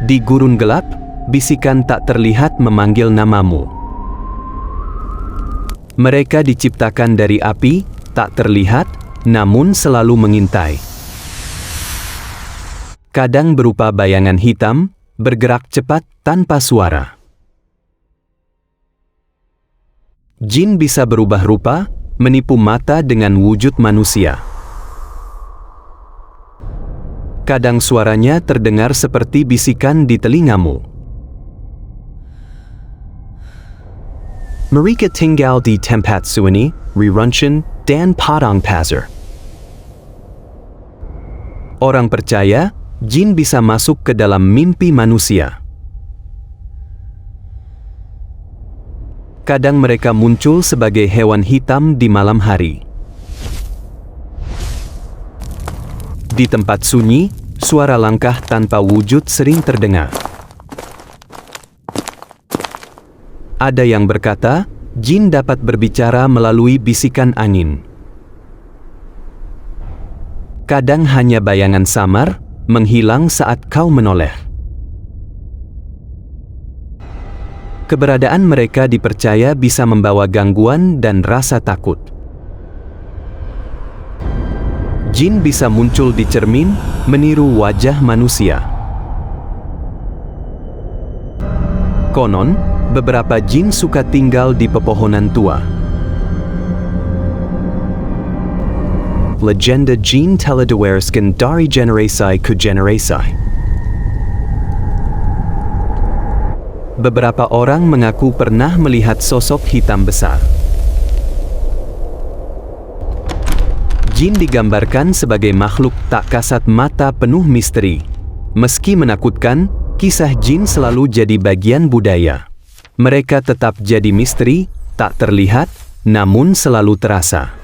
Di gurun gelap, bisikan tak terlihat memanggil namamu. Mereka diciptakan dari api, tak terlihat, namun selalu mengintai. Kadang berupa bayangan hitam, bergerak cepat tanpa suara. Jin bisa berubah rupa, menipu mata dengan wujud manusia. Kadang suaranya terdengar seperti bisikan di telingamu. Mereka tinggal di tempat sunyi, rirunchen, dan padang pasir. Orang percaya, jin bisa masuk ke dalam mimpi manusia. Kadang mereka muncul sebagai hewan hitam di malam hari. Di tempat sunyi, suara langkah tanpa wujud sering terdengar. Ada yang berkata, jin dapat berbicara melalui bisikan angin. Kadang hanya bayangan samar, menghilang saat kau menoleh. Keberadaan mereka dipercaya bisa membawa gangguan dan rasa takut. Jin bisa muncul di cermin, meniru wajah manusia. Konon, beberapa jin suka tinggal di pepohonan tua. Legenda jin telah diwariskan dari generasi ke generasi. Beberapa orang mengaku pernah melihat sosok hitam besar. Jin digambarkan sebagai makhluk tak kasat mata penuh misteri. Meski menakutkan, kisah jin selalu jadi bagian budaya. Mereka tetap jadi misteri, tak terlihat, namun selalu terasa.